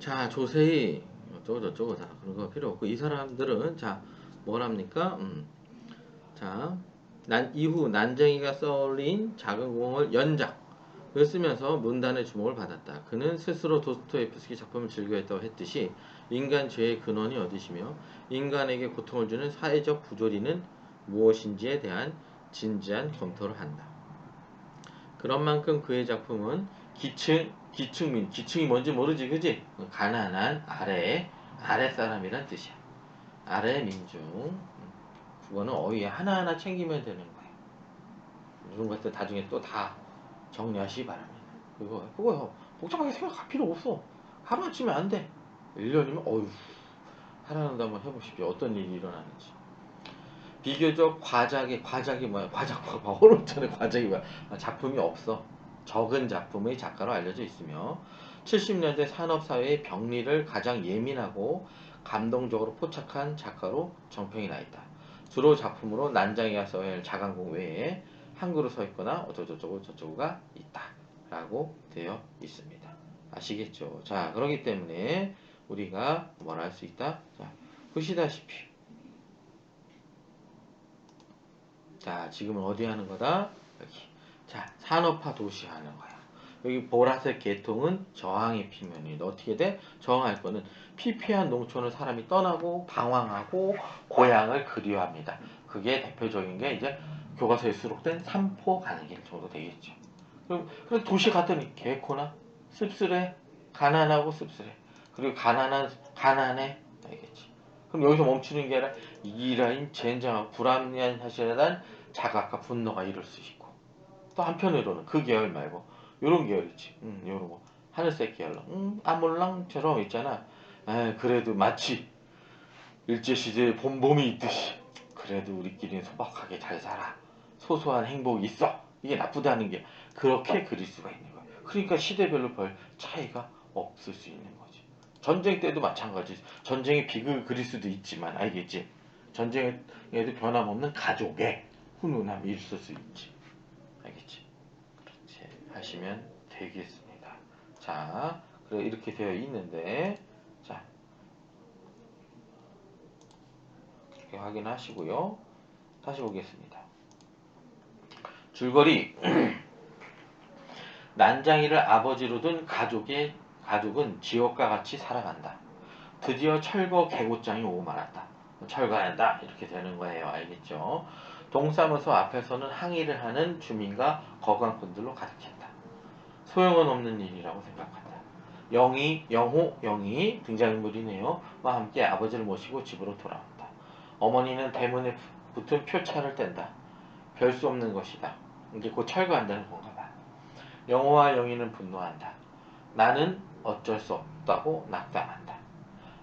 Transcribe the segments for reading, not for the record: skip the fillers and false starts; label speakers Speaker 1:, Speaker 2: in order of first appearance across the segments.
Speaker 1: 자, 조세희 어쩌고 저쩌고 다 그런 거 필요 없고 이 사람들은 자, 뭐랍니까? 자, 이후 난쟁이가 썰린 작은 공을 연작을 쓰면서 문단의 주목을 받았다. 그는 스스로 도스토옙스키 작품을 즐겨했다고 했듯이 인간 죄의 근원이 어디시며 인간에게 고통을 주는 사회적 부조리는 무엇인지에 대한 진지한 검토를 한다. 그런 만큼 그의 작품은 기층이 뭔지 모르지, 그지? 가난한 아랫사람이란 뜻이야. 아래 민중. 그거는 어휘 하나하나 챙기면 되는 거예요. 이런 것들 나중에 또 다 정리하시기 바랍니다. 그거 복잡하게 생각할 필요 없어. 하루아침에 안 돼. 1년이면, 하라는데 한번 해보십시오. 어떤 일이 일어나는지. 비교적 과작이 뭐야? 과작 봐봐. 어렵잖아. 과작이 뭐야? 작품이 없어. 적은 작품의 작가로 알려져 있으며 70년대 산업사회의 병리를 가장 예민하고 감동적으로 포착한 작가로 정평이 나 있다. 주로 작품으로 난장이가 써야 할 자강공 외에 한글로 서 있거나 어쩌고저쩌고 저쩌고가 있다. 라고 되어 있습니다. 아시겠죠? 자, 그렇기 때문에 우리가 뭘 할 수 있다? 자, 보시다시피 자, 지금은 어디 하는 거다? 여기. 자, 산업화 도시 하는 거야. 여기 보라색 계통은 저항의 표면이. 어떻게 돼? 저항할 거는 피폐한 농촌을 사람이 떠나고 방황하고 고향을 그리워합니다. 그게 대표적인 게 이제 교과서에 수록된 삼포 가는 길 정도 되겠죠. 그럼 도시 갔더니 개코나 씁쓸해, 가난하고 씁쓸해. 그리고 가난해, 알겠지. 그럼 여기서 멈추는 게 아니라 이라인 젠장하고 불합리한 사실에 대한 자각과 분노가 이룰 수 있고 또 한편으로는 그 계열 말고 요런 계열 있지. 요런 거 하늘색 계열로 아몰랑처럼 있잖아. 그래도 마치 일제시대에 봄봄이 있듯이 그래도 우리끼리는 소박하게 잘 살아. 소소한 행복이 있어. 이게 나쁘다는 게 그렇게 그릴 수가 있는 거야. 그러니까 시대별로 별 차이가 없을 수 있는 거지. 전쟁 때도 마찬가지. 전쟁의 비극을 그릴 수도 있지만 알겠지? 전쟁에도 변함없는 가족의 훈훈함이 있을 수 있지. 알겠지? 그렇지. 하시면 되겠습니다. 자, 그래 이렇게 되어 있는데 자, 이렇게 확인하시고요. 다시 보겠습니다. 줄거리 난장이를 아버지로 둔 가족은 지옥과 같이 살아간다. 드디어 철거 개고장이 오고 말았다. 철거한다 이렇게 되는 거예요. 알겠죠? 동사무소 앞에서는 항의를 하는 주민과 거강꾼들로 가득했다. 소용은 없는 일이라고 생각한다. 영희 등장인물이네요. 와 함께 아버지를 모시고 집으로 돌아온다. 어머니는 대문에 붙은 표차를 뗀다. 별 수 없는 것이다. 이게 곧 철거한다는 건가 봐. 영호와 영희는 분노한다. 나는 어쩔 수 없다고 낙담한다.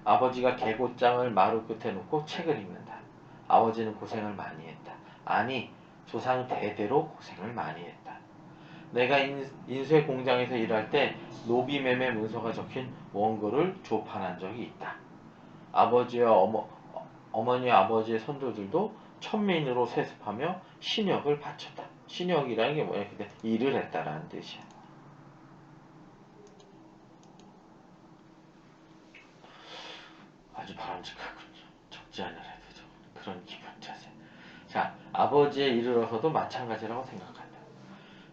Speaker 1: 아버지가 개고장을 마루 끝에 놓고 책을 읽는다. 아버지는 고생을 많이 했다. 아니, 조상 대대로 고생을 많이 했다. 내가 인쇄 공장에서 일할 때 노비매매 문서가 적힌 원고를 조판한 적이 있다. 어머니 아버지의 선조들도 천민으로 세습하며 신역을 바쳤다. 신역이라는 게 뭐야? 근데 일을 했다라는 뜻이야. 아주 바람직하군요. 적지 않으라도 좀 그런 기분 자세. 자, 아버지에 이르러서도 마찬가지라고 생각한다.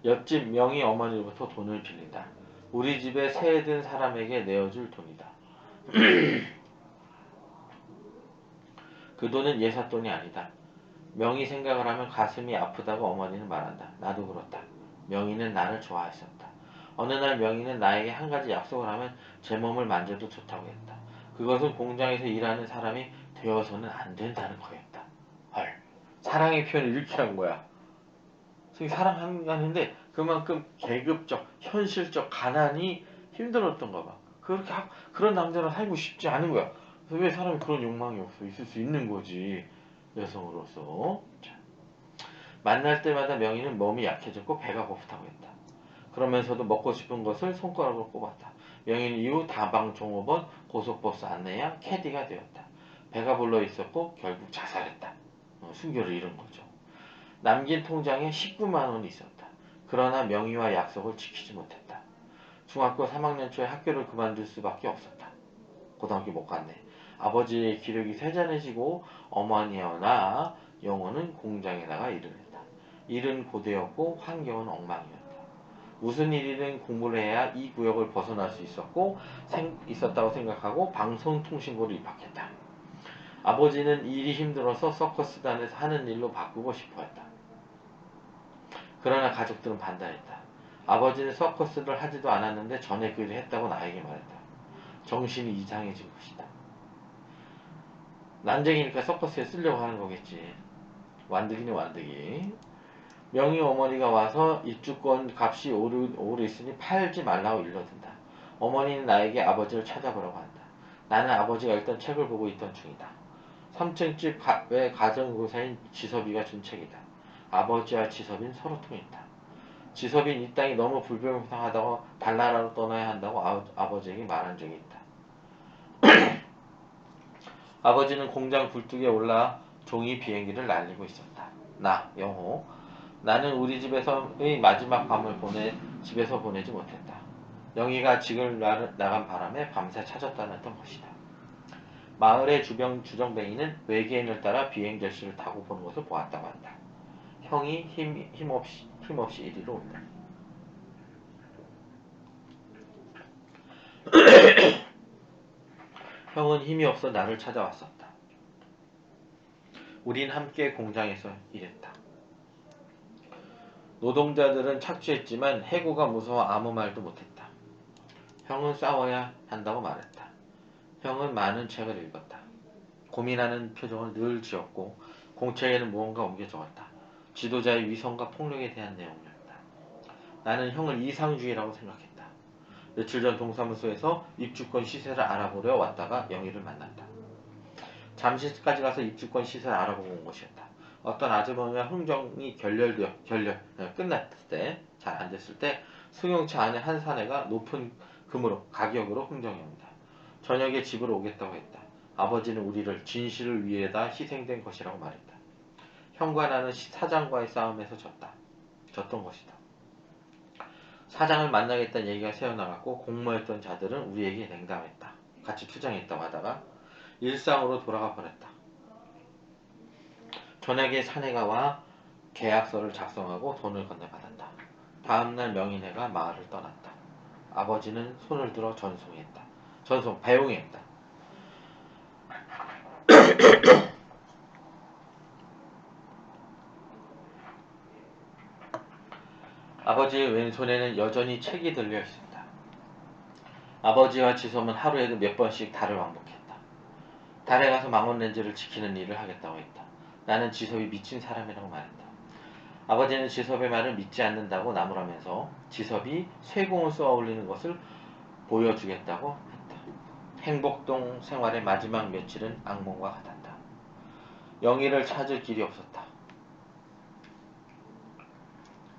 Speaker 1: 옆집 명희 어머니로부터 돈을 빌린다. 우리 집에 새 든 사람에게 내어줄 돈이다. 그 돈은 예삿돈이 아니다. 명희 생각을 하면 가슴이 아프다고 어머니는 말한다. 나도 그렇다. 명희는 나를 좋아했었다. 어느 날 명희는 나에게 한 가지 약속을 하면 제 몸을 만져도 좋다고 했다. 그것은 공장에서 일하는 사람이 되어서는 안 된다는 거였다. 헐. 사랑의 표현을 이렇게 한 거야. 사랑하는데 그만큼 계급적, 현실적 가난이 힘들었던가 봐. 그런 남자랑 살고 싶지 않은 거야. 그래서 왜 사람이 그런 욕망이 없어? 있을 수 있는 거지. 여성으로서. 자, 만날 때마다 명희는 몸이 약해졌고 배가 고프다고 했다. 그러면서도 먹고 싶은 것을 손가락으로 꼽았다. 명희는 이후 다방 종업원, 고속버스 안내야 캐디가 되었다. 배가 불러 있었고 결국 자살했다. 순결을 잃은 거죠. 남긴 통장에 19만 원이 있었다. 그러나 명희와 약속을 지키지 못했다. 중학교 3학년 초에 학교를 그만둘 수밖에 없었다. 고등학교 못 갔네. 아버지의 기력이 세잔해지고 어머니와 나 영호는 공장에다가 일을 했다. 일은 고되었고 환경은 엉망이었다. 무슨 일이든 공부를 해야 이 구역을 벗어날 수 있었다고 생각하고 방송통신고를 입학했다. 아버지는 일이 힘들어서 서커스단에서 하는 일로 바꾸고 싶어 했다. 그러나 가족들은 반대했다. 아버지는 서커스를 하지도 않았는데 전에 그 일을 했다고 나에게 말했다. 정신이 이상해진 것이다. 난쟁이니까 서커스에 쓰려고 하는 거겠지. 완득이네 완득이. 명희 어머니가 와서 입주권 값이 오르 있으니 팔지 말라고 일러든다. 어머니는 나에게 아버지를 찾아보라고 한다. 나는 아버지가 읽던 책을 보고 있던 중이다. 3층 집 외 가정교사인 지섭이가 준 책이다. 아버지와 지섭인 서로 통했다. 지섭인 이 땅이 너무 불평등하다고 달나라로 떠나야 한다고 아버지에게 말한 적이 있다. 아버지는 공장 굴뚝에 올라 종이 비행기를 날리고 있었다. 나, 영호. 나는 우리 집에서의 마지막 밤을 집에서 보내지 못했다. 영희가 직을 나간 바람에 밤새 찾았다는 것이다. 마을의 주정뱅이는 외계인을 따라 비행 절실을 타고 보는 것을 보았다고 한다. 형이 힘없이 이리로 온다. 형은 힘이 없어 나를 찾아왔었다. 우린 함께 공장에서 일했다. 노동자들은 착취했지만 해고가 무서워 아무 말도 못했다. 형은 싸워야 한다고 말했다. 형은 많은 책을 읽었다. 고민하는 표정을 늘 지었고 공책에는 무언가 옮겨 적었다. 지도자의 위선과 폭력에 대한 내용이었다. 나는 형을 이상주의라고 생각했다. 며칠 전 동사무소에서 입주권 시세를 알아보려 왔다가 영희를 만났다. 잠시까지 가서 입주권 시세를 알아보고 온 것이었다. 어떤 아주머니와 흥정이 끝났을 때, 잘 안 됐을 때 승용차 안에 한 사내가 높은 가격으로 흥정해 온다. 저녁에 집으로 오겠다고 했다. 아버지는 우리를 진실을 위해다 희생된 것이라고 말했다. 형과 나는 사장과의 싸움에서 졌던 것이다. 사장을 만나겠다는 얘기가 새어나갔고 공모했던 자들은 우리에게 냉담했다. 같이 투쟁했다고 하다가 일상으로 돌아가 버렸다. 저녁에 사내가 와 계약서를 작성하고 돈을 건네받았다. 다음날 명인회가 마을을 떠났다. 아버지는 손을 들어 배웅했다. 아버지의 왼손에는 여전히 책이 들려 있었다. 아버지와 지솜은 하루에도 몇 번씩 달을 왕복했다. 달에 가서 망원렌즈를 지키는 일을 하겠다고 했다. 나는 지섭이 미친 사람이라고 말했다. 아버지는 지섭의 말을 믿지 않는다고 나무라면서 지섭이 쇠공을 쏘아 올리는 것을 보여주겠다고 했다. 행복동 생활의 마지막 며칠은 악몽과 같았다. 영희를 찾을 길이 없었다.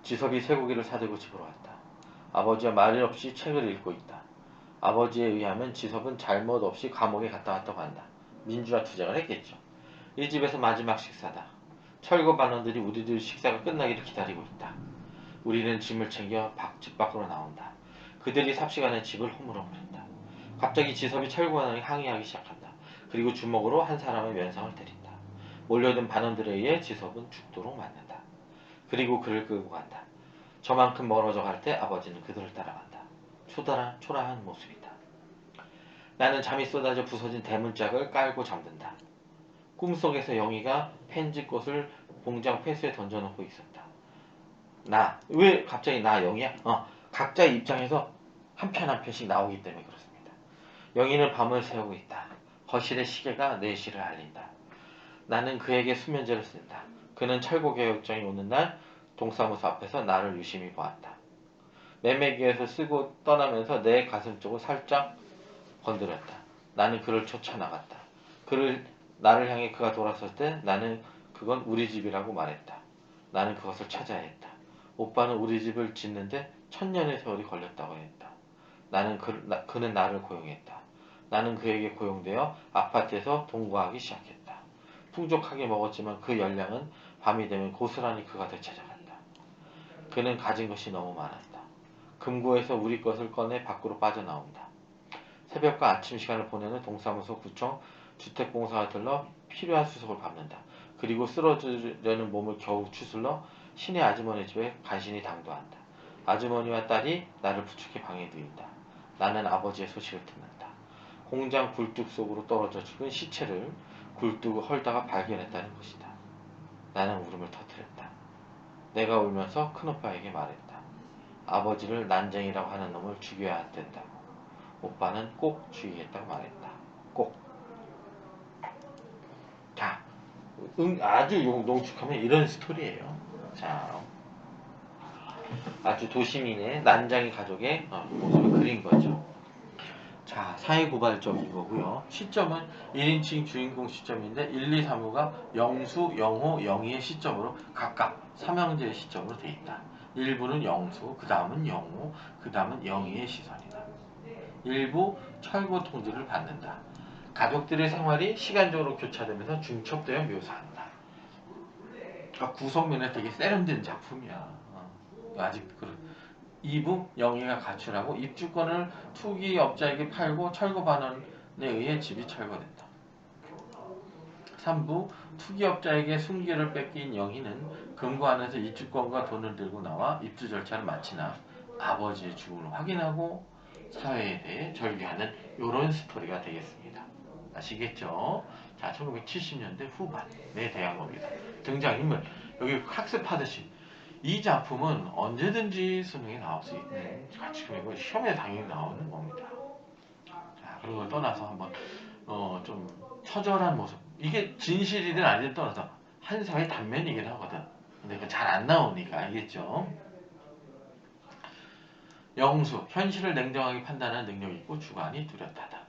Speaker 1: 지섭이 쇠고기를 사들고 집으로 왔다. 아버지와 말 없이 책을 읽고 있다. 아버지에 의하면 지섭은 잘못 없이 감옥에 갔다 왔다고 한다. 민주화 투쟁을 했겠죠. 이 집에서 마지막 식사다. 철거 반원들이 우리들 식사가 끝나기를 기다리고 있다. 우리는 짐을 챙겨 집 밖으로 나온다. 그들이 삽시간에 집을 허물어버린다. 갑자기 지섭이 철거반원이 항의하기 시작한다. 그리고 주먹으로 한 사람의 면상을 때린다. 몰려든 반원들에 의해 지섭은 죽도록 맞는다. 그리고 그를 끌고 간다. 저만큼 멀어져 갈 때 아버지는 그들을 따라간다. 초라한 모습이다. 나는 잠이 쏟아져 부서진 대문짝을 깔고 잠든다. 꿈속에서 영희가 펜지꽃을 공장 폐수에 던져놓고 있었다. 왜 갑자기 영희야? 각자의 입장에서 한 편 한 편씩 나오기 때문에 그렇습니다. 영희는 밤을 새우고 있다. 거실의 시계가 4시를 알린다. 나는 그에게 수면제를 쓴다. 그는 철거개혁장이 오는 날 동사무소 앞에서 나를 유심히 보았다. 매매기에서 쓰고 떠나면서 내 가슴 쪽을 살짝 건드렸다. 나는 그를 쫓아나갔다. 나를 향해 그가 돌아설 때 나는 그건 우리 집이라고 말했다. 나는 그것을 찾아야 했다. 오빠는 우리 집을 짓는데 1000년의 세월이 걸렸다고 했다. 그는 나를 고용했다. 나는 그에게 고용되어 아파트에서 동거하기 시작했다. 풍족하게 먹었지만 그 열량은 밤이 되면 고스란히 그가 되찾아간다. 그는 가진 것이 너무 많았다. 금고에서 우리 것을 꺼내 밖으로 빠져나온다. 새벽과 아침 시간을 보내는 동사무소, 구청, 주택공사가 들러 필요한 수속을 밟는다. 그리고 쓰러지려는 몸을 겨우 추슬러 시내 아주머니 집에 간신히 당도한다. 아주머니와 딸이 나를 부축해 방에 들인다. 나는 아버지의 소식을 듣는다. 공장 굴뚝 속으로 떨어져 죽은 시체를 굴뚝을 헐다가 발견했다는 것이다. 나는 울음을 터뜨렸다. 내가 울면서 큰오빠에게 말했다. 아버지를 난쟁이라고 하는 놈을 죽여야 된다고. 오빠는 꼭 죽이겠다고 말했다. 꼭. 자, 아주 농축하면 이런 스토리예요. 자, 아주 도시민의 난장이 가족의 모습을 그린 거죠. 자, 사회고발적인 거고요. 시점은 1인칭 주인공 시점인데 1, 2, 3호가 영수, 영호, 영희의 시점으로 각각 삼형제의 시점으로 돼 있다. 1부는 영수, 그 다음은 영호, 그 다음은 영희의 시선이다. 일부 철거 통지를 받는다. 가족들의 생활이 시간적으로 교차되면서 중첩되어 묘사한다. 그러니까 구성면에 되게 세련된 작품이야. 아직 그런. 2부 영희가 가출하고 입주권을 투기업자에게 팔고 철거반원에 의해 집이 철거된다. 3부 투기업자에게 순기를 뺏긴 영희는 금고 안에서 입주권과 돈을 들고 나와 입주 절차를 마치나 아버지의 죽음을 확인하고 사회에 대해 절규하는 이런 스토리가 되겠습니다. 아시겠죠? 자, 1970년대 후반에 대한 겁니다. 등장인물, 여기 학습하듯이 이 작품은 언제든지 수능에 나올 수 있는 가치금이고 시험에 당연히 나오는 겁니다. 자, 그런 걸 떠나서 한번 좀 처절한 모습, 이게 진실이든 아니든 떠나서 한 사회의 단면이긴 하거든. 근데 그 잘 안 나오니까 알겠죠? 영수, 현실을 냉정하게 판단하는 능력이 있고 주관이 뚜렷하다.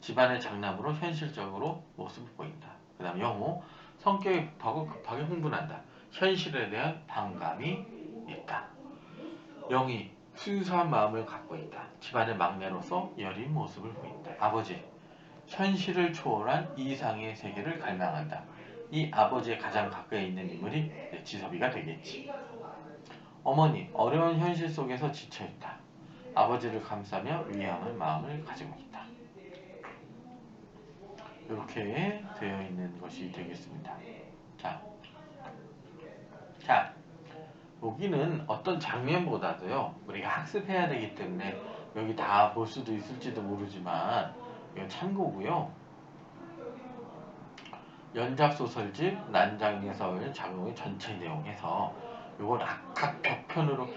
Speaker 1: 집안의 장남으로 현실적으로 모습을 보인다. 그 다음 영호, 성격이 급하고 급하게 흥분한다. 현실에 대한 반감이 있다. 영희, 순수한 마음을 갖고 있다. 집안의 막내로서 여린 모습을 보인다. 아버지, 현실을 초월한 이상의 세계를 갈망한다. 이 아버지의 가장 가까이 있는 인물이 지섭이가 되겠지. 어머니, 어려운 현실 속에서 지쳐있다. 아버지를 감싸며 위안할 마음을 가지고 있다. 이렇게 되어 있는 것이 되겠습니다. 자, 여기는 어떤 장면보다도요, 우리가 학습해야 되기 때문에 여기 다 볼 수도 있을지도 모르지만 이건 참고고요. 연작소설집 난장에서 작용의 전체 내용에서 요건 각 각편으로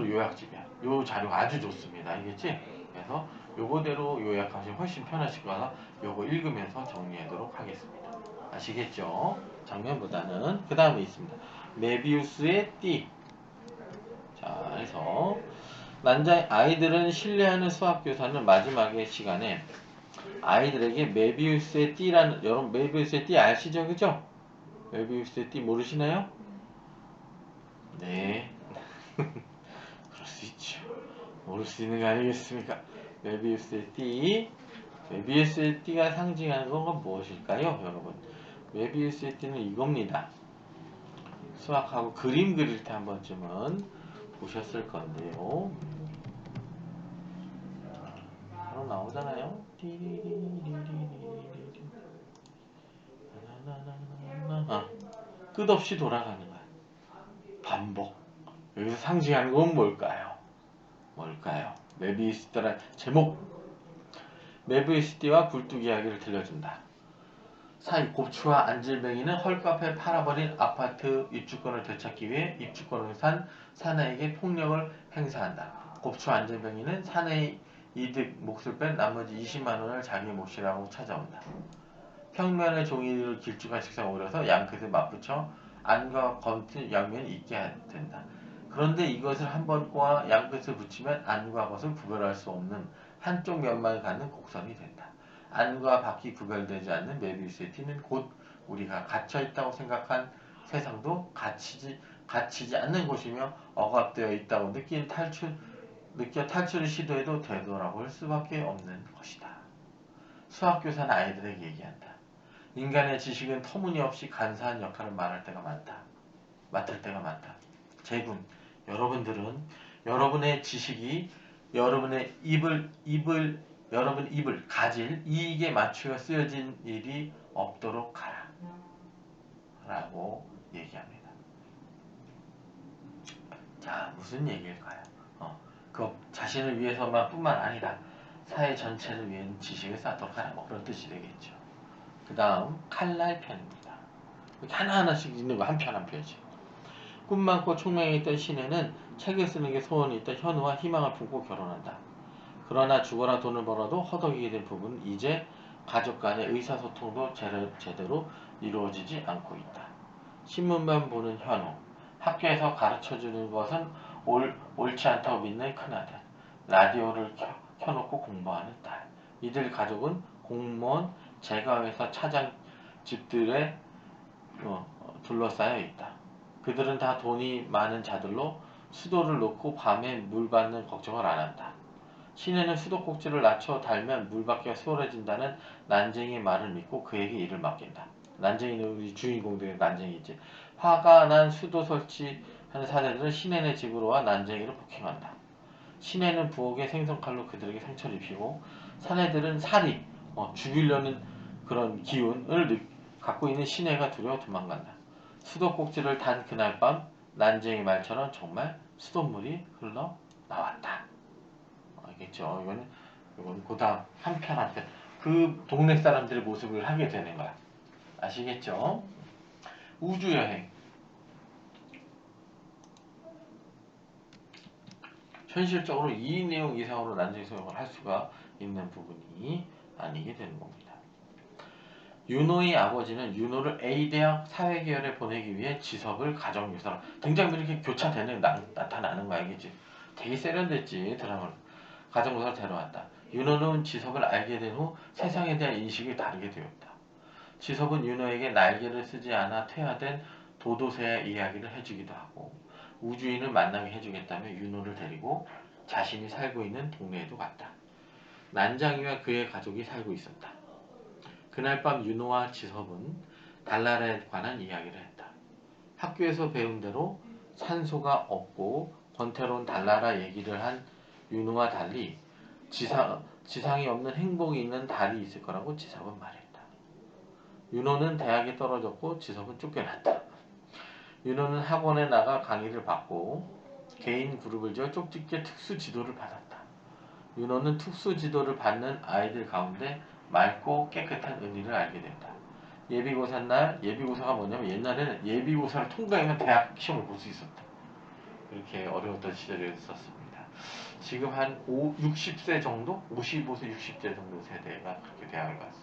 Speaker 1: 요약집이야. 요 자료가 아주 좋습니다. 알겠지? 그래서 요거대로 요약하시면 훨씬 편하실 거라 요거 읽으면서 정리하도록 하겠습니다. 아시겠죠? 장면보다는 그 다음에 있습니다. 메비우스의 띠. 자, 그래서 아이들은 신뢰하는 수학교사는 마지막의 시간에 아이들에게 메비우스의 띠라는, 여러분 메비우스의 띠 아시죠? 그죠? 메비우스의 띠 모르시나요? 네. 그럴 수 있죠. 모를 수 있는 거 아니겠습니까? 메비우스의 띠. 메비우스의 띠가 상징하는 건 무엇일까요, 여러분? 메비우스의 띠는 이겁니다. 수학하고 그림 그릴 때 한 번쯤은 보셨을 건데요. 바로 나오잖아요. 끝없이 돌아가는 거야. 반복. 여기서 상징하는 건 뭘까요? 메비우스띠란 제목. 메비우스띠와 굴뚝 이야기를 들려준다. 사이 곱추와 안질뱅이는 헐값에 팔아버린 아파트 입주권을 되찾기 위해 입주권을 산 사내에게 폭력을 행사한다. 곱추와 안질뱅이는 사내의 이득 몫을 뺀 나머지 20만 원을 자기 몫이라고 찾아온다. 평면의 종이를 길쭉한 책상에 올려서 양끝을 맞붙여 안과 겉의 양면이 있게 된다. 그런데 이것을 한 번 꼬아 양끝을 붙이면 안과 겉을 구별할 수 없는 한쪽 면만 갖는 곡선이 된다. 안과 밖이 구별되지 않는 메비우스의 띠는 곧 우리가 갇혀있다고 생각한 세상도 갇히지 않는 곳이며 억압되어 있다고 느껴 탈출을 시도해도 되돌아볼 수밖에 없는 것이다. 수학교사는 아이들에게 얘기한다. 인간의 지식은 터무니없이 간사한 역할을 맡을 때가 많다. 제군, 여러분들은 여러분의 지식이 여러분의 입을 여러분 입을 가질 이익에 맞추어 쓰여진 일이 없도록 하라 라고 얘기합니다. 자, 무슨 얘기일까요? 그 자신을 위해서만 뿐만 아니라 사회 전체를 위한 지식을 쌓도록 하라, 뭐 그런 뜻이 되겠죠. 그 다음 칼날 편입니다. 하나하나씩 있는 거 한 편 한 편씩. 꿈 많고 총명에 있던 신혜는 책을 쓰는 게 소원이 있던 현우와 희망을 품고 결혼한다. 그러나 죽어라 돈을 벌어도 허덕이게 된 부분은 이제 가족 간의 의사소통도 제대로 이루어지지 않고 있다. 신문만 보는 현우, 학교에서 가르쳐주는 것은 옳지 않다고 믿는 큰아들, 라디오를 켜놓고 공부하는 딸. 이들 가족은 공무원, 제과회사 차장집들에 둘러싸여 있다. 그들은 다 돈이 많은 자들로 수도를 놓고 밤에 물 받는 걱정을 안 한다. 신혜는 수도꼭지를 낮춰 달면 물받기가 수월해진다는 난쟁이의 말을 믿고 그에게 일을 맡긴다. 난쟁이는 우리 주인공들의 난쟁이지. 화가 난 수도 설치하는 사내들은 신혜네 집으로 와 난쟁이를 폭행한다. 신혜는 부엌의 생선칼로 그들에게 상처를 입히고 사내들은 살이 죽이려는 그런 기운을 갖고 있는 신혜가 두려워 도망간다. 수도꼭지를 단 그날 밤 난쟁이 말처럼 정말 수돗물이 흘러나왔다. 알겠죠? 이건 그다음 한 편 한 편 그 동네 사람들의 모습을 하게 되는 거야. 아시겠죠? 우주여행. 현실적으로 이 내용 이상으로 난쟁이 소용을 할 수가 있는 부분이 아니게 되는 겁니다. 윤호의 아버지는 윤호를 A대학 사회계열에 보내기 위해 지섭을 가정교사로 등장인물이 이렇게 교차되는 나타나는 거야. 알겠지? 되게 세련됐지 드라마로. 가정교사로 데려왔다. 윤호는 지섭을 알게 된 후 세상에 대한 인식이 다르게 되었다. 지섭은 윤호에게 날개를 쓰지 않아 퇴화된 도도새의 이야기를 해주기도 하고 우주인을 만나게 해주겠다며 윤호를 데리고 자신이 살고 있는 동네에도 갔다. 난장이와 그의 가족이 살고 있었다. 그날 밤 윤호와 지섭은 달나라에 관한 이야기를 했다. 학교에서 배운 대로 산소가 없고 권태로운 달나라 얘기를 한 윤호와 달리 지상이 없는 행복이 있는 달이 있을 거라고 지섭은 말했다. 윤호는 대학에 떨어졌고 지섭은 쫓겨났다. 윤호는 학원에 나가 강의를 받고 개인 그룹을 지어 쪽집게 특수 지도를 받았다. 윤호는 특수 지도를 받는 아이들 가운데 맑고 깨끗한 은희를 알게 된다. 예비고사 날, 예비고사가 뭐냐면 옛날에는 예비고사를 통과하면 대학 시험을 볼 수 있었다. 그렇게 어려웠던 시절이었습니다. 지금 한 60세 정도? 55세, 60세 정도 세대가 그렇게 대학을 갔어.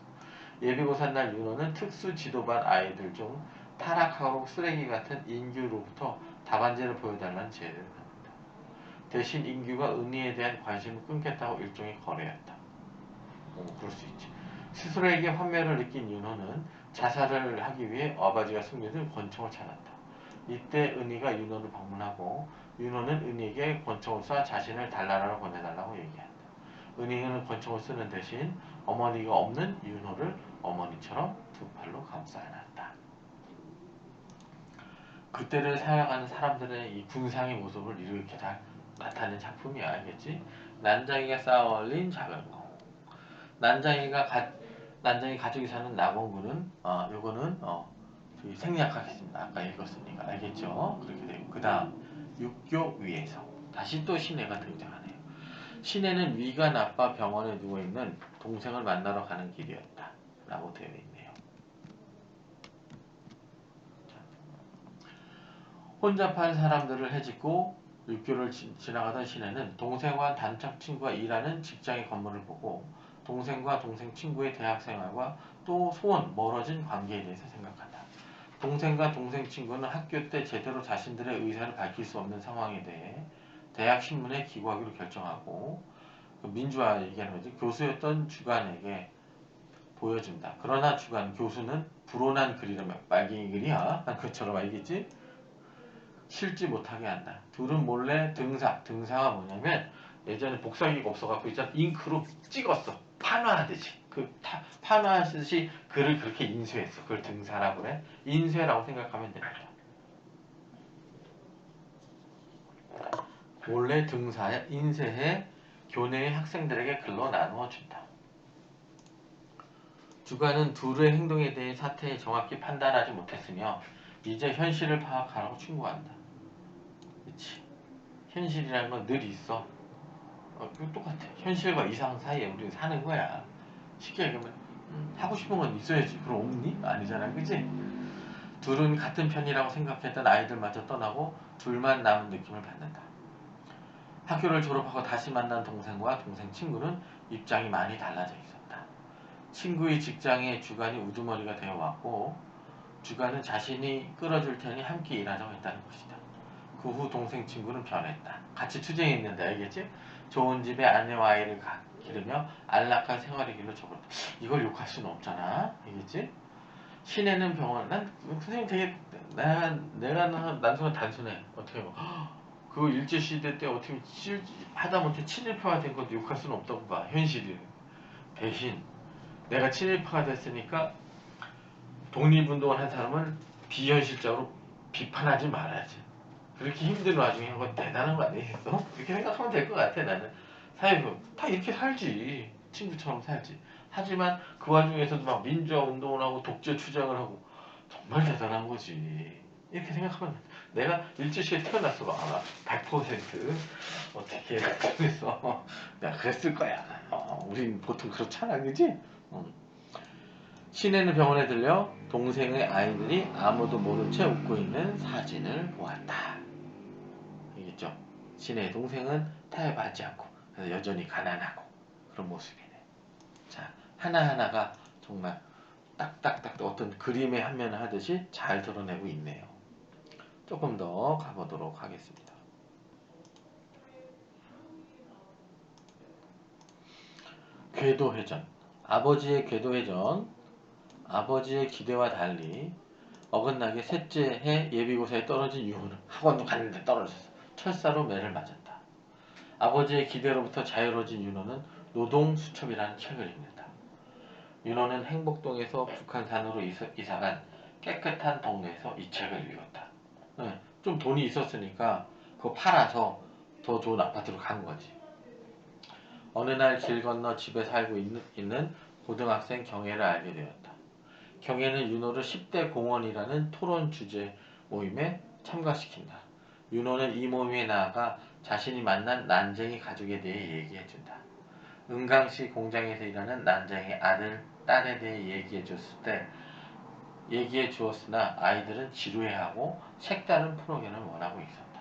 Speaker 1: 예비고사 날 윤호는 특수 지도반 아이들 중 타락하고 쓰레기 같은 인규로부터 답안지를 보여달라는 제의를 합니다. 대신 인규가 은희에 대한 관심을 끊겠다고 일종의 거래였다. 그럴 수 있지. 스스로에게 환멸을 느낀 윤호는 자살을 하기 위해 아버지가 숨겨둔 권총을 찾았다. 이때 은희가 윤호를 방문하고 윤호는 은희에게 권총을 쏴 자신을 달나라로 보내달라고 얘기한다. 은희는 권총을 쓰는 대신 어머니가 없는 윤호를 어머니처럼 두 팔로 감싸 안았다. 그때를 살아가는 사람들의 이 군상의 모습을 이렇게 다 나타낸 작품이야. 알겠지? 난장이가 쌓아 올린 작은 거. 난장이 가족이 사는 낙원군은 요거는 생략하겠습니다. 아까 읽었으니까 알겠죠? 그렇게 되고 그 다음 육교 위에서 다시 또 신혜가 등장하네요. 신혜는 위가 나빠 병원에 누워있는 동생을 만나러 가는 길이었다 라고 되어 있네요. 혼잡한 사람들을 해집고 육교를 지나가던 신혜는 동생과 단짝 친구가 일하는 직장의 건물을 보고 동생과 동생 친구의 대학 생활과 또 소원, 멀어진 관계에 대해서 생각한다. 동생과 동생 친구는 학교 때 제대로 자신들의 의사를 밝힐 수 없는 상황에 대해 대학 신문에 기고하기로 결정하고 민주화 얘기하는 거지. 교수였던 주간에게 보여준다. 그러나 교수는 불온한 글이라면 빨갱이 글이야. 그것처럼 알겠지? 실지 못하게 한다. 둘은 몰래 등사가 뭐냐면 예전에 복사기가 없어갖고 있잖아. 잉크로 찍었어. 판화하듯이. 판화하듯이 글을 그렇게 인쇄했어. 그걸 등사라고 그래. 인쇄라고 생각하면 됩니다. 몰래 인쇄해 교내의 학생들에게 글로 나누어 준다. 주관은 둘의 행동에 대해 사태에 정확히 판단하지 못했으며 이제 현실을 파악하라고 충고한다. 그치? 현실이라는 건 늘 있어. 그거 똑같아. 현실과 이상 사이에 우리는 사는 거야. 쉽게 얘기하면 하고 싶은 건 있어야지. 그럼 없니? 아니잖아. 그치? 둘은 같은 편이라고 생각했던 아이들마저 떠나고 둘만 남은 느낌을 받는다. 학교를 졸업하고 다시 만난 동생과 동생 친구는 입장이 많이 달라져 있었다. 친구의 직장에 주간이 우두머리가 되어 왔고 주간은 자신이 끌어줄 테니 함께 일하자고 했다는 것이다. 그 후 동생 친구는 변했다. 같이 투쟁했는데 알겠지? 좋은 집에 아내와 아이를 기르며 안락한 생활의 길로 접었다. 이걸 욕할 수는 없잖아. 알겠지? 신에는 병원, 난 선생님 되게 난 순간 단순해. 어떻게 뭐 그 일제시대 때 어떻게 하다못해 친일파가 된 것도 욕할 수는 없다고 봐. 현실이. 대신 내가 친일파가 됐으니까 독립운동을 한 사람은 비현실적으로 비판하지 말아야지. 그렇게 힘든 와중에 한 건 대단한 거 아니겠어? 그렇게 생각하면 될 것 같아. 나는 사회에서 다 이렇게 살지. 친구처럼 살지. 하지만 그 와중에서도 막 민주화 운동을 하고 독재 투쟁을 하고 정말 대단한 거지. 이렇게 생각하면 내가 일제시에 태어났어 봐. 100% 어떻게 그랬어. 내가 그랬을 거야. 우린 보통 그렇잖아, 그지? 시내는 병원에 들려 동생의 아이들이 아무도 모른 채 웃고 있는 사진을 보았다. 알겠죠? 시내의 동생은 타협하지 않고 그래서 여전히 가난하고 그런 모습이네. 자, 하나하나가 정말 딱딱딱 어떤 그림의 한 면 하듯이 잘 드러내고 있네요. 조금 더 가보도록 하겠습니다. 궤도회전. 아버지의 궤도회전. 아버지의 기대와 달리 어긋나게 셋째 해 예비고사에 떨어진 유호는 학원도 갔는데 떨어졌어. 철사로 매를 맞았다. 아버지의 기대로부터 자유로워진 윤호는 노동수첩이라는 책을 읽는다. 윤호는 행복동에서 북한산으로 이사간 깨끗한 동네에서 이 책을 읽었다. 좀 돈이 있었으니까 그거 팔아서 더 좋은 아파트로 간 거지. 어느 날 길 건너 집에 살고 있는 고등학생 경애를 알게 되었다. 경애는 윤호를 10대 공원이라는 토론 주제 모임에 참가시킨다. 윤호는 이 모임에 나아가 자신이 만난 난쟁이 가족에 대해 얘기해준다. 은강시 공장에서 일하는 난쟁이 아들, 딸에 대해 얘기해 주었으나 아이들은 지루해하고 색다른 프로그램을 원하고 있었다.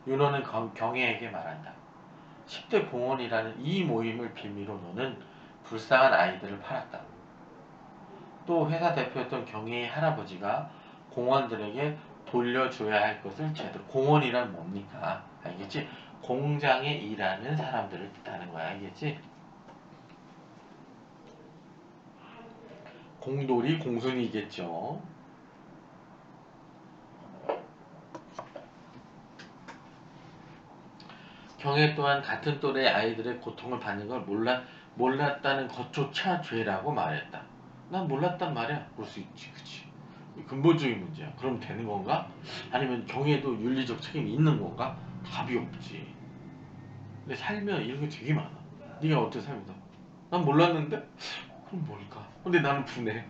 Speaker 1: 윤호는 경애에게 말한다. 10대 공원이라는 이 모임을 빌미로 너는 불쌍한 아이들을 팔았다. 또 회사 대표였던 경애의 할아버지가 공원들에게 돌려줘야 할 것을 제대로 공원이란 뭡니까? 알겠지? 공장에 일하는 사람들을 뜻하는 거야. 알겠지? 공돌이 공순이겠죠. 경애 또한 같은 또래 아이들의 고통을 받는 걸 몰랐다는 것조차 죄라고 말했다. 난 몰랐단 말이야. 그럴 수 있지, 그치? 근본적인 문제야. 그럼 되는 건가? 아니면 경애도 윤리적 책임이 있는 건가? 답이 없지. 근데 살면 이런 게 되게 많아. 네가 어떻게 살면서? 난 몰랐는데? 그럼 뭘까? 근데 나는 분해.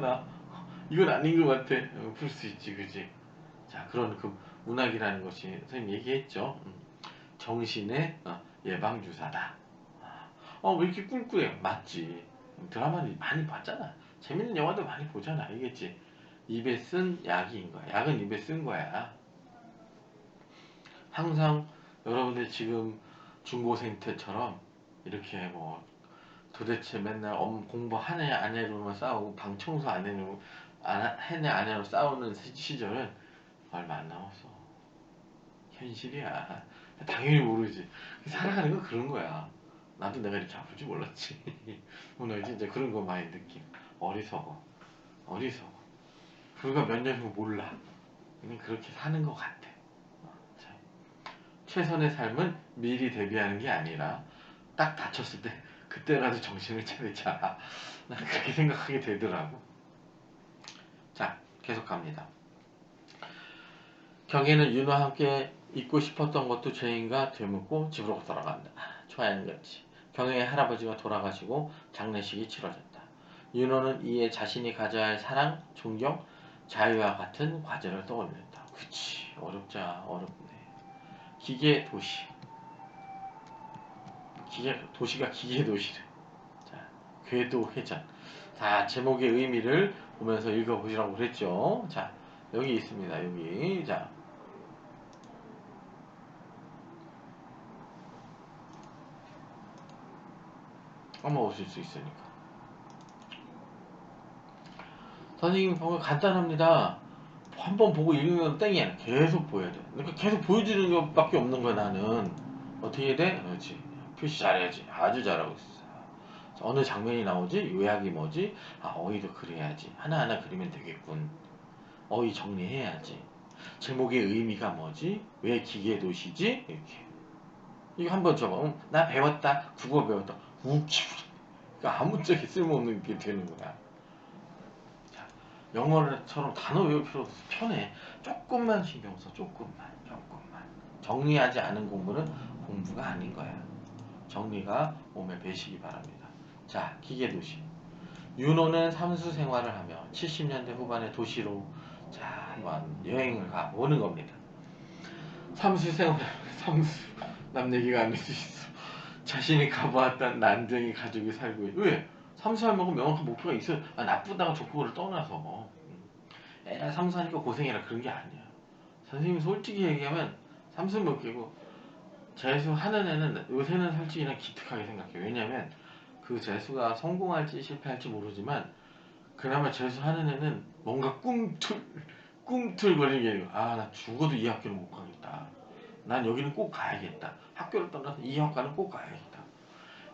Speaker 1: 나 이건 아닌 것 같아. 그럴 수 있지, 그지? 자, 그런 그 문학이라는 것이 선생님 얘기했죠. 정신의 예방주사다. 왜 이렇게 꿀꿀해? 맞지. 드라마는 많이 봤잖아. 재밌는 영화도 많이 보잖아. 알겠지? 입에 쓴 약인 거야. 약은 입에 쓴 거야. 항상 여러분들 지금 중고생 때처럼 이렇게 뭐 도대체 맨날 공부 하네 안 해로만 싸우고 방 청소 안 해로 해내 안 해로 싸우는 시절은 얼마 안 남았어. 현실이야. 당연히 모르지. 살아가는 건 그런 거야. 나도 내가 이렇게 아플 줄 몰랐지. 오늘 진짜 그런 거 많이 느낌. 어리석어. 어리석어. 불과 몇 년 후 몰라. 그냥 그렇게 사는 것 같아. 자, 최선의 삶은 미리 대비하는 게 아니라 딱 다쳤을 때 그때라도 정신을 차리자. 난 그렇게 생각하게 되더라고. 자, 계속 갑니다. 경애는 윤호와 함께 잊고 싶었던 것도 죄인가 되묻고 집으로 돌아간다. 좋아하는 거지. 경영의 할아버지가 돌아가시고 장례식이 치러졌다. 윤호는 이에 자신이 가져야 할 사랑, 존경, 자유와 같은 과제를 떠올린다. 그치, 어렵네. 기계 도시. 도시가 기계 도시래. 자, 궤도 회전. 자, 제목의 의미를 보면서 읽어보시라고 그랬죠. 자, 여기 있습니다. 여기. 자, 한번 오실 수 있으니까. 선생님 보면 간단합니다. 한 번 보고 읽는 건 땡이야. 계속 보여야 돼. 그러니까 계속 보여주는 것밖에 없는 거야, 나는. 어떻게 해야 돼? 그렇지. 표시 잘해야지. 아주 잘하고 있어. 어느 장면이 나오지? 요약이 뭐지? 아, 어휘도 그려야지. 하나하나 그리면 되겠군. 어휘 정리해야지. 제목의 의미가 뭐지? 왜 기계 도시지? 이렇게. 이거 한번 줘봐. 나 배웠다. 국어 배웠다. 우키우키. 그러니까 아무짝에 쓸모없는 게 되는 거야. 자, 영어처럼 단어 외울 필요 없어. 편해. 조금만 신경 써. 조금만. 정리하지 않은 공부는 공부가 아닌 거야. 정리가 몸에 배시기 바랍니다. 자, 기계도시. 윤호는 삼수 생활을 하며 70년대 후반에 도시로 자, 한번 여행을 가보는 겁니다. 삼수 생활, 삼수. 남 얘기가 아닐 수 있어. 자신이 가보았던 난쟁이 가족이 살고 있. 왜? 삼수하면 명확한 목표가 있어요. 아, 나쁘다가 좋고를 떠나서 애가 삼수하니까 고생해라 그런 게 아니야. 선생님이 솔직히 얘기하면 삼수 못 끼고 재수하는 애는 요새는 솔직히 그냥 기특하게 생각해. 왜냐면 그 재수가 성공할지 실패할지 모르지만 그나마 재수하는 애는 뭔가 꿈틀거리는 게 아니고 아, 나 죽어도 이 학교는 못 가겠다. 난 여기는 꼭 가야겠다. 학교를 떠나서 이 학과는 꼭 가야겠다.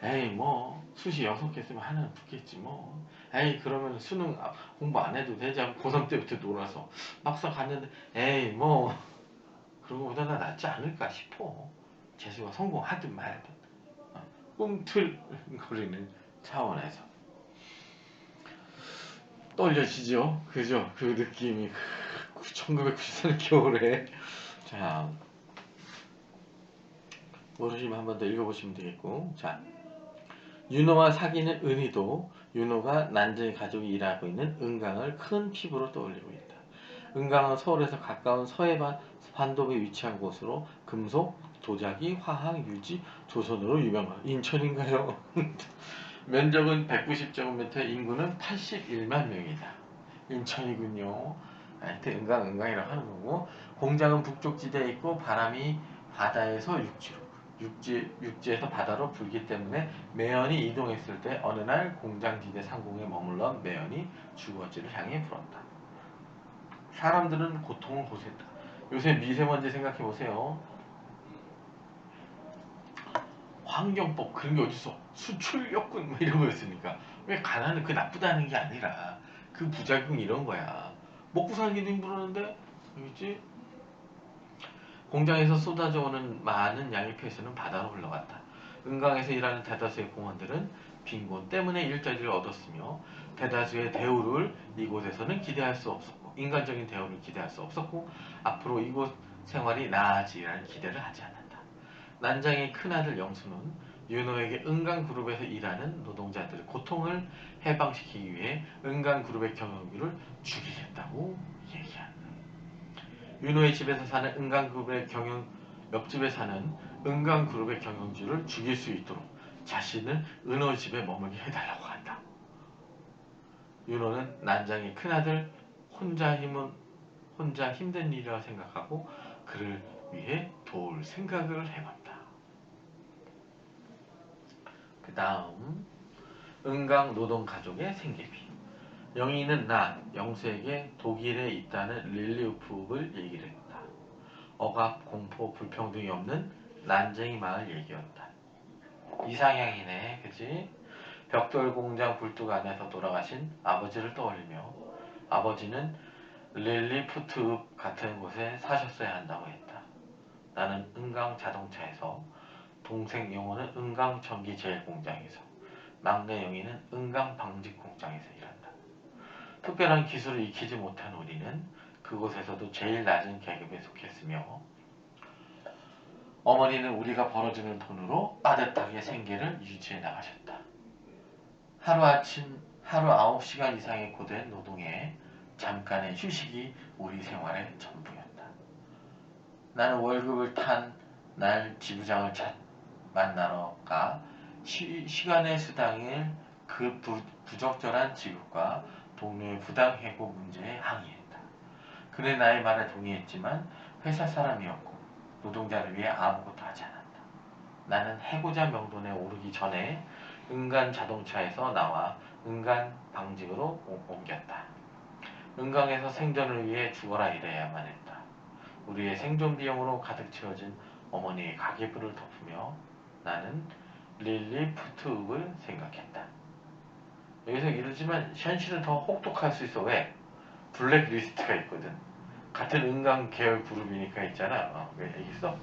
Speaker 1: 에이 뭐 수시 6개 쓰면 하나는 붙겠지 뭐. 에이 그러면 수능 공부 안 해도 되지 하고 고3 때부터 놀아서 막상 갔는데 에이 뭐 그런 거보다 나 낫지 않을까 싶어. 재수가 성공하든 말든 꿈틀거리는 차원에서 떨려지죠. 그죠? 그 느낌이 1994년 겨울에. 자, 모르시면 한 번 더 읽어보시면 되겠고. 자, 윤호와 사귀는 은희도 윤호가 난쟁이 가족이 일하고 있는 은강을 큰 피부로 떠올리고 있다. 은강은 서울에서 가까운 서해반도에 위치한 곳으로 금속, 도자기, 화학, 유지, 조선으로 유명한 인천인가요? 면적은 190제곱미터, 인구는 81만 명이다. 인천이군요. 하여튼 은강이라고 하는 거고, 공장은 북쪽 지대에 있고 바람이 바다에서 육지에서 바다로 불기 때문에 매연이 이동했을 때 어느 날 공장지대 상공에 머물러 매연이 주거지를 향해 불었다. 사람들은 고통을 고수했다. 요새 미세먼지 생각해 보세요. 환경법 그런 게 어딨어. 수출력군 뭐 이런 거였으니까. 왜 가난은 그 나쁘다는 게 아니라 그 부작용 이런 거야. 먹고 살기도 힘들었는데 그렇지? 공장에서 쏟아져 오는 많은 양의 폐수는 바다로 흘러갔다. 은강에서 일하는 대다수의 공원들은 빈곤 때문에 일자리를 얻었으며 대다수의 대우를 이곳에서는 기대할 수 없었고 인간적인 대우를 기대할 수 없었고 앞으로 이곳 생활이 나아지리라는 기대를 하지 않았다. 난장의 큰아들 영수는 윤호에게 은강그룹에서 일하는 노동자들의 고통을 해방시키기 위해 은강그룹의 경영주를 죽이겠다고 얘기한다. 윤호의 집에서 사는 은강그룹의 옆집에 사는 은강그룹의 경영주를 죽일 수 있도록 자신을 은호 집에 머물게 해달라고 한다. 윤호는 난장의 큰아들 혼자 힘든 일이라 생각하고 그를 위해 도울 생각을 해본다. 그 다음 은강 노동가족의 생계비. 영희는 영수에게 독일에 있다는 릴리우프를 얘기를 했다. 억압, 공포, 불평등이 없는 난쟁이 마을 얘기였다. 이상향이네, 그치? 벽돌 공장 굴뚝 안에서 돌아가신 아버지를 떠올리며 아버지는 릴리푸트읍 같은 곳에 사셨어야 한다고 했다. 나는 은강 자동차에서, 동생 영호는 은강 전기 제일 공장에서, 막내 영희는 은강 방직 공장에서 일한다. 특별한 기술을 익히지 못한 우리는 그곳에서도 제일 낮은 계급에 속했으며 어머니는 우리가 벌어주는 돈으로 빠듯하게 생계를 유지해 나가셨다. 하루 9시간 이상의 고된 노동에 잠깐의 휴식이 우리 생활의 전부였다. 나는 월급을 탄 날 지부장을 만나러 가 시간의 수당일 그 부적절한 지급과 동료의 부당 해고 문제에 항의했다. 그는 나의 말에 동의했지만 회사 사람이었고 노동자를 위해 아무것도 하지 않았다. 나는 해고자 명분에 오르기 전에 은간 자동차에서 나와 은간 방직으로 옮겼다. 은강에서 생존을 위해 죽어라 일해야만 했다. 우리의 생존 비용으로 가득 채워진 어머니의 가계부를 덮으며 나는 릴리 푸트욱을 생각했다. 여기서 이러지만 현실은 더 혹독할 수 있어. 왜? 블랙리스트가 있거든. 같은 은강 계열 그룹이니까 있잖아. 왜 알겠어?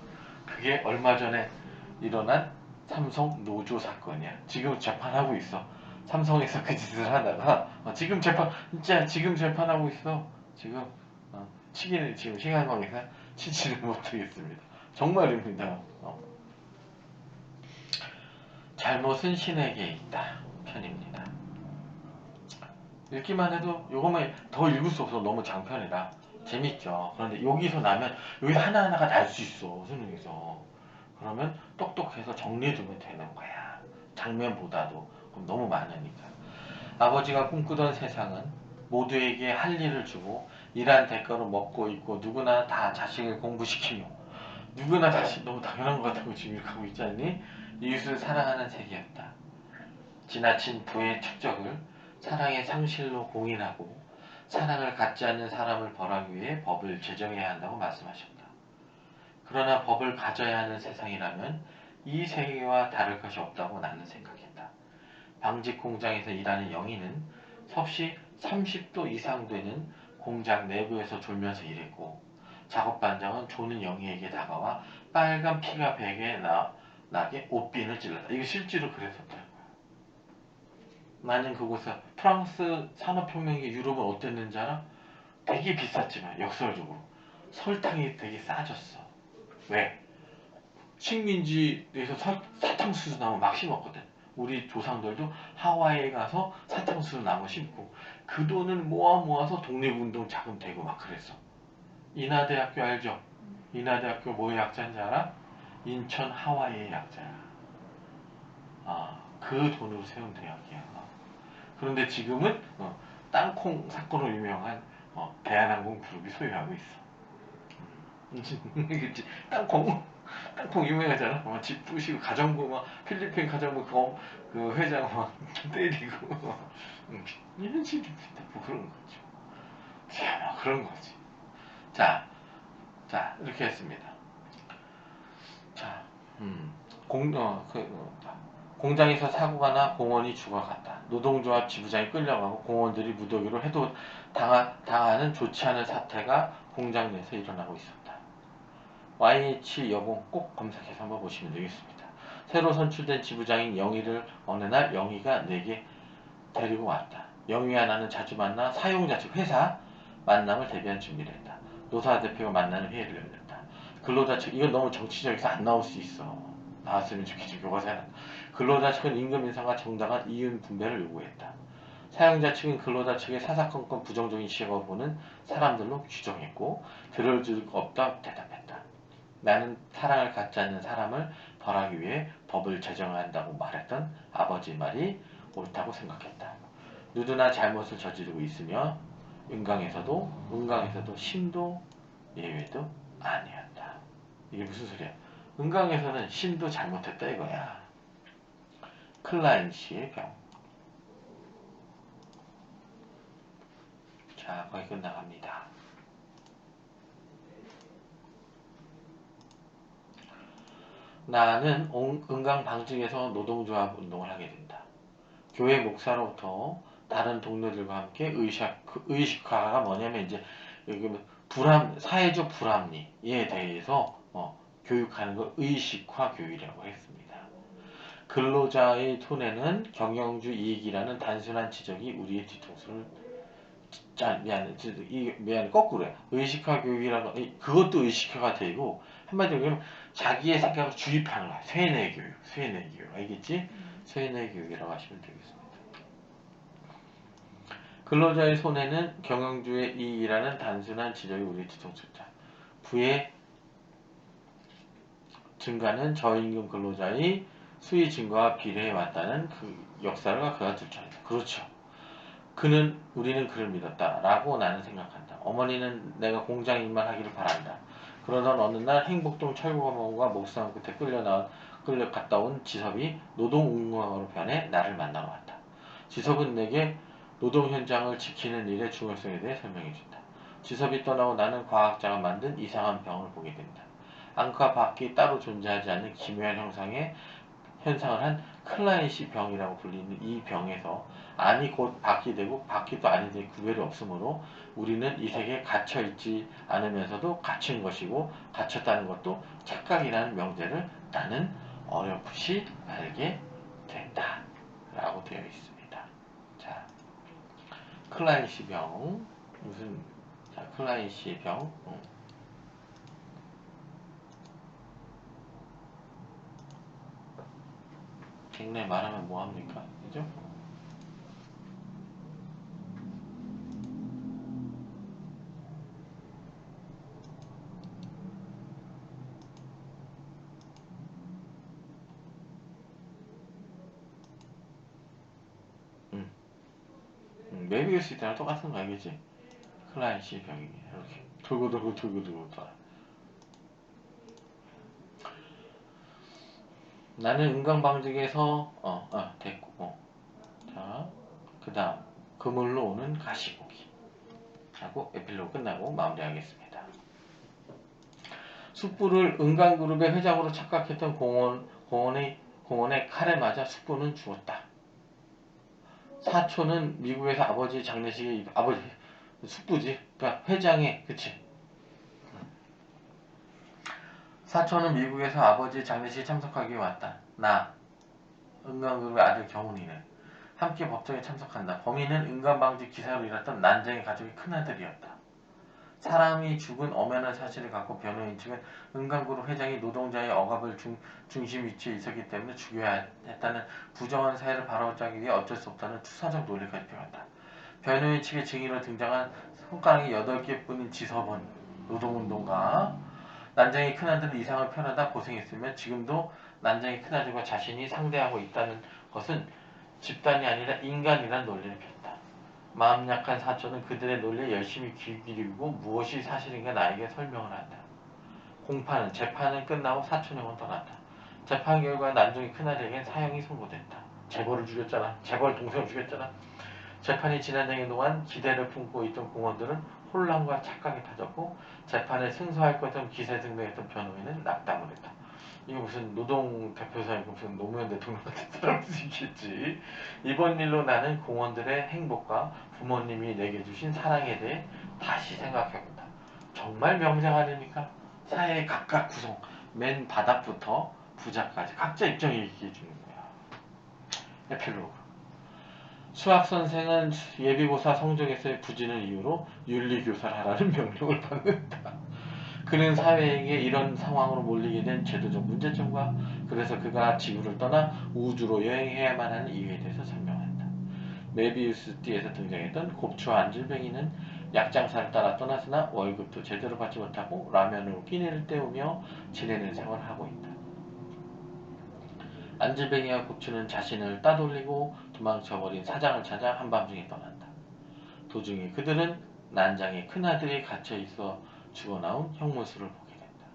Speaker 1: 그게 얼마 전에 일어난 삼성 노조 사건이야. 지금 재판하고 있어. 삼성에서 그 짓을 하다가 진짜 지금 재판하고 있어. 지금 치기는 지금 시간 관계상 치지를 못하겠습니다. 정말입니다. 잘못은 신에게 있다 편입니다. 읽기만 해도 요것만 더 읽을 수 없어. 너무 장편이라 재밌죠. 그런데 여기서 나면 여기 하나하나가 날 수 있어. 수능에서. 그러면 똑똑해서 정리해두면 되는 거야. 장면보다도. 그럼 너무 많으니까. 아버지가 꿈꾸던 세상은 모두에게 할 일을 주고 일한 대가로 먹고 있고 누구나 다 자식을 공부시키며 누구나 자식 너무 당연한 것 같다고 지금 이렇게 하고 있지 않니? 이웃을 사랑하는 세계였다. 지나친 부의 축적을 사랑의 상실로 공인하고 사랑을 갖지 않는 사람을 벌하기 위해 법을 제정해야 한다고 말씀하셨다. 그러나 법을 가져야 하는 세상이라면 이 세계와 다를 것이 없다고 나는 생각했다. 방직 공장에서 일하는 영희는 섭씨 30도 이상 되는 공장 내부에서 졸면서 일했고 작업반장은 조는 영희에게 다가와 빨간 피가 베개 나게 옷빈을 찔렀다. 이거 실제로 그랬었더라고요. 나는 그곳에 프랑스 산업혁명기 유럽은 어땠는지 알아? 되게 비쌌지만 역설적으로 설탕이 되게 싸졌어. 왜? 식민지에서 사탕수수 나무 막 심었거든. 우리 조상들도 하와이에 가서 사탕수수 나무 심고 그 돈을 모아서 독립운동 자금 되고 막 그랬어. 인하대학교 알죠? 인하대학교 뭐의 약자인지 알아? 인천 하와이의 약자야. 그 돈으로 세운 대학이야. 그런데 지금은 땅콩 사건으로 유명한 대한항공 그룹이 소유하고 있어. 그치? 땅콩 유명하잖아. 집 부시고 가정부 필리핀 가정부 그 회장 때리고 현실입니다. 뭐 그런 거죠. 자, 뭐 그런 거지. 자 이렇게 했습니다. 자, 공장에서 사고가 나 공원이 죽어갔다. 노동조합 지부장이 끌려가고 공원들이 무더기로 해도 당하는 좋지 않은 사태가 공장 내에서 일어나고 있었다. YH 여공 꼭 검색해서 한번 보시면 되겠습니다. 새로 선출된 지부장인 영희를 어느 날 영희가 내게 데리고 왔다. 영희와 나는 자주 만나 사용자 측 회사 만남을 대비한 준비를 했다. 노사 대표가 만나는 회의를 열렸다. 근로자 측 이건 너무 정치적이서 안 나올 수 있어. 나왔으면 좋겠지. 교과서에는. 근로자 측은 임금 인상과 정당한 이윤 분배를 요구했다. 사용자 측은 근로자 측의 사사건건 부정적인 시각을 보는 사람들로 규정했고 들어줄 거 없다 대답했다. 나는 사랑을 갖지 않는 사람을 벌하기 위해 법을 제정한다고 말했던 아버지 말이 옳다고 생각했다. 누구나 잘못을 저지르고 있으며 은강에서도 신도 예외도 아니었다. 이게 무슨 소리야? 은강에서는 신도 잘못했다 이거야. 클라인 씨의 병. 자, 거기 끝나갑니다. 나는 은강 방직에서 노동조합 운동을 하게 된다. 교회 목사로부터 다른 동료들과 함께 의식화가 뭐냐면 이제 사회적 불합리에 대해서 교육하는 걸 의식화 교육이라고 했습니다. 근로자의 손에는 경영주 이익이라는 단순한 지적이 우리의 뒤통수를 미안해 거꾸로야. 의식화 교육이라고 그것도 의식화가 되고 한마디로 그러면 자기의 생각을 주입하는 거야. 쇠뇌 교육, 쇠뇌 교육. 알겠지? 쇠뇌 교육이라고 하시면 되겠습니다. 근로자의 손해는 경영주의 이익이라는 단순한 지적이 우리의 지정책자. 부의 증가는 저임금 근로자의 수위 증가와 비례해 왔다는 그 역사가 그가 들춰낸다. 그렇죠. 우리는 그를 믿었다. 라고 나는 생각한다. 어머니는 내가 공장 일만 하기를 바란다. 그러던 어느 날 행복동 철거공원과 목상 끝에 끌려갔다 온 지섭이 노동운동가로 변해 나를 만나러 왔다. 지섭은 내게 노동 현장을 지키는 일의 중요성에 대해 설명해준다. 지섭이 떠나고 나는 과학자가 만든 이상한 병을 보게 된다. 안과 밖이 따로 존재하지 않는 기묘한 현상을 한 클라이시 병이라고 불리는 이 병에서 안이 곧 밖이 되고 밖이 또 안이 될 구별이 없으므로 우리는 이 세계에 갇혀 있지 않으면서도 갇힌 것이고 갇혔다는 것도 착각이라는 명제를 나는 어렴풋이 알게 된다. 라고 되어 있습니다. 자, 클라이시 병. 클라이시 병. 갱내 말하면 뭐합니까? 그죠? 메비우스 있잖아. 똑같은 거 알겠지? 클라이시 병이 이렇게 돌고 돌아. 나는 은광방직에서 됐고 자, 그 다음 그물로 오는 가시고기 하고 에필로그 끝나고 마무리하겠습니다. 숙부를 은광그룹의 회장으로 착각했던 공원의 칼에 맞아 숙부는 죽었다. 사촌은 미국에서 아버지 장례식에 아버지 숙부지 그러니까 회장의 그치 사촌은 미국에서 아버지 장례식에 참석하기 위해 왔다. 나 은광그룹의 아들 경훈이는 함께 법정에 참석한다. 범인은 은간방지 기사로 일했던 난쟁이 가족의 큰아들이었다. 사람이 죽은 엄연한 사실을 갖고 변호인 측은 은간그룹 회장이 노동자의 억압을 중심 위치에 있었기 때문에 죽여야 했다는 부정한 사회를 바로잡기 위해 어쩔 수 없다는 투사적 논리까지 펴왔다. 변호인 측의 증인으로 등장한 손가락이 8개뿐인 지서본 노동운동가 난쟁이 큰아들은 이상을 표현하다 고생했으며 지금도 난쟁이 큰아들과 자신이 상대하고 있다는 것은 집단이 아니라 인간이란 논리를 폈다. 마음 약한 사촌은 그들의 논리에 열심히 귀 기울이고 무엇이 사실인가 나에게 설명을 한다. 재판은 끝나고 사촌형은 떠났다. 재판 결과 난중이 큰아들에겐 사형이 선고됐다. 재벌을 죽였잖아. 재벌 동생을 죽였잖아. 재판이 진행되는 동안 기대를 품고 있던 공원들은 혼란과 착각에 빠졌고 재판에 승소할 것처럼 기세등등했던 변호인은 낙담을 했다. 이거 무슨 노동 대표사님 무슨 노무현 대통령 같은 사람일 수 있겠지. 이번 일로 나는 공원들의 행복과 부모님이 내게 주신 사랑에 대해 다시 생각해본다. 정말 명장 아닙니까? 사회의 각각 구성, 맨 바닥부터 부자까지 각자 입장 얘기해 주는 거야. 에필로그. 수학선생은 예비고사 성적에서의 부진을 이유로 윤리교사를 하라는 명령을 받는다. 그는 사회에게 이런 상황으로 몰리게 된 제도적 문제점과 그래서 그가 지구를 떠나 우주로 여행해야만 하는 이유에 대해서 설명한다. 메비우스 띠에서 등장했던 곱추와 안질뱅이는 약장사를 따라 떠났으나 월급도 제대로 받지 못하고 라면으로 끼니를 때우며 지내는 생활을 하고 있다. 안질뱅이와 곱추는 자신을 따돌리고 도망쳐버린 사장을 찾아 한밤중에 떠난다. 도중에 그들은 난장의 큰아들이 갇혀있어 죽어나온 형무소를 보게 된다.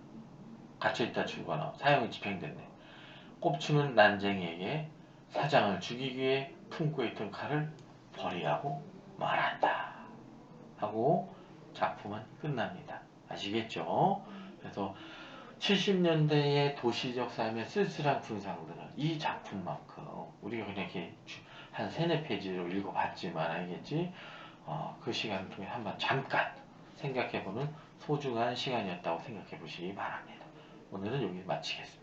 Speaker 1: 갇혀있다 죽어나온 사형이 집행됐네. 꼽추는 난쟁이에게 사장을 죽이기 위해 품고 있던 칼을 버리라고 말한다. 하고 작품은 끝납니다. 아시겠죠? 그래서 70년대의 도시적 삶의 쓸쓸한 군상들은 이 작품만큼 우리가 그냥 이렇게 한 3-4페이지로 읽어봤지만 알겠지? 그 시간을 통해 한번 잠깐 생각해보는 소중한 시간이었다고 생각해 보시기 바랍니다. 오늘은 여기 마치겠습니다.